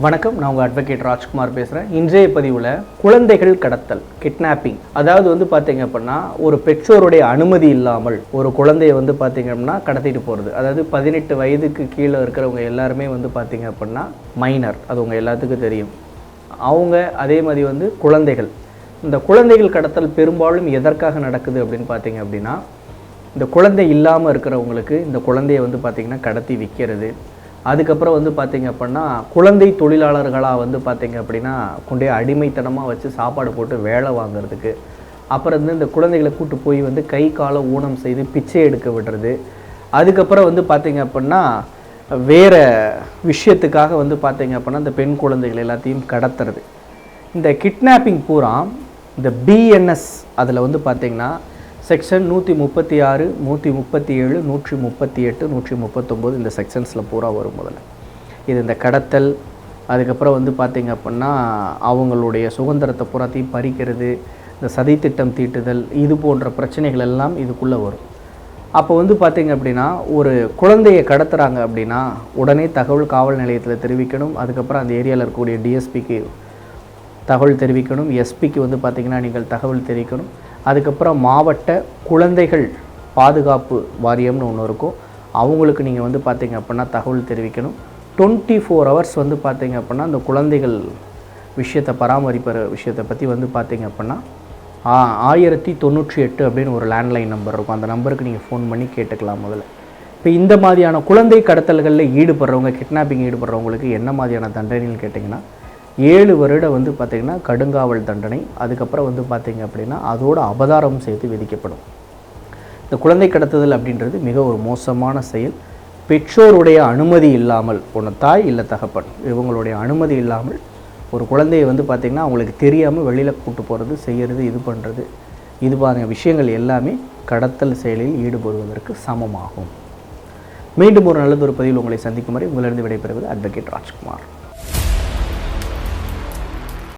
வணக்கம், நான் உங்கள் அட்வொகேட் ராஜ்குமார் பேசுகிறேன். இன்றைய பதிவில் குழந்தைகள் கடத்தல், கிட்னாப்பிங். அதாவது பார்த்தீங்க அப்படின்னா, ஒரு பெற்றோருடைய அனுமதி இல்லாமல் ஒரு குழந்தையை பார்த்தீங்க அப்படின்னா கடத்திட்டு போகிறது. அதாவது 18 வயதுக்கு கீழே இருக்கிறவங்க எல்லாருமே பார்த்தீங்க அப்படின்னா மைனர், அது உங்கள் எல்லாத்துக்கும் தெரியும். அவங்க அதே மாதிரி குழந்தைகள். இந்த குழந்தைகள் கடத்தல் பெரும்பாலும் எதற்காக நடக்குது அப்படின்னு பார்த்தீங்க அப்படின்னா, இந்த குழந்தை இல்லாமல் இருக்கிறவங்களுக்கு இந்த குழந்தையை பார்த்தீங்கன்னா கடத்தி விற்கிறது. அதுக்கப்புறம் பார்த்தீங்க அப்படின்னா குழந்தை தொழிலாளர்களாக பார்த்தீங்க அப்படின்னா கொண்டே அடிமைத்தனமாக வச்சு சாப்பாடு போட்டு வேலை வாங்குறதுக்கு, அப்புறம் இந்த குழந்தைகளை கூட்டு போய் கை காலை ஊனம் செய்து பிச்சை எடுக்க விடுறது. அதுக்கப்புறம் பார்த்தீங்க அப்படின்னா வேறு விஷயத்துக்காக பார்த்தீங்க அப்படின்னா இந்த பெண் குழந்தைகள் எல்லாத்தையும் கடத்துறது. இந்த கிட்னாப்பிங் பூரா இந்த பிஎன்எஸ் அதில் பார்த்தீங்கன்னா செக்ஷன் 136, 137, 138, 139 இந்த செக்ஷன்ஸில் பூரா வரும். முதல்ல இது இந்த கடத்தல், அதுக்கப்புறம் பார்த்தீங்க அப்படின்னா அவங்களுடைய சுதந்திரத்தை பூராத்தையும் பறிக்கிறது, இந்த சதித்திட்டம் தீட்டுதல், இது போன்ற பிரச்சனைகள் எல்லாம் இதுக்குள்ளே வரும். அப்போ பார்த்தீங்க அப்படின்னா ஒரு குழந்தையை கடத்துகிறாங்க அப்படின்னா உடனே தகவல் காவல் நிலையத்தில் தெரிவிக்கணும். அதுக்கப்புறம் அந்த ஏரியாவில் இருக்கக்கூடிய டிஎஸ்பிக்கு தகவல் தெரிவிக்கணும். எஸ்பிக்கு பார்த்தீங்கன்னா நீங்கள் தகவல் தெரிவிக்கணும். அதுக்கப்புறம் மாவட்ட குழந்தைகள் பாதுகாப்பு வாரியம்னு ஒன்று இருக்கும், அவங்களுக்கு நீங்கள் பார்த்தீங்க அப்படின்னா தகவல் தெரிவிக்கணும். 24 ஹவர்ஸ் பார்த்தீங்க அப்படின்னா அந்த குழந்தைகள் விஷயத்தை பராமரிக்கிற விஷயத்தை பற்றி பார்த்தீங்க அப்படின்னா 1098 அப்படின்னு ஒரு லேண்ட்லைன் நம்பர் இருக்கும். அந்த நம்பருக்கு நீங்கள் ஃபோன் பண்ணி கேட்டுக்கலாம். முதல்ல இப்போ இந்த மாதிரியான குழந்தை கடத்தல்களில் ஈடுபடுறவங்க, கிட்னாப்பிங் ஈடுபடுறவங்களுக்கு என்ன மாதிரியான தண்டனைன்னு கேட்டிங்கன்னா 7 வருடம் பார்த்திங்கன்னா கடுங்காவல் தண்டனை, அதுக்கப்புறம் பார்த்திங்க அப்படின்னா அதோட அபதாரம் சேர்த்து விதிக்கப்படும். இந்த குழந்தை கடத்துதல் அப்படின்றது மிக ஒரு மோசமான செயல். பெற்றோருடைய அனுமதி இல்லாமல், ஒன்று தாய் இல்லை தகப்பன், இவங்களுடைய அனுமதி இல்லாமல் ஒரு குழந்தையை பார்த்திங்கன்னா அவங்களுக்கு தெரியாமல் வெளியில் கூட்டு போகிறது, செய்கிறது, இது பண்ணுறது, இது பாருங்க விஷயங்கள் எல்லாமே கடத்தல் செயலில் ஈடுபடுவதற்கு சமமாகும். மீண்டும் ஒரு நல்லதொரு பதிவில் உங்களை சந்திக்கும் வரை உங்களிடம் விடைபெறுவது அட்வொகேட் ராஜ்குமார்.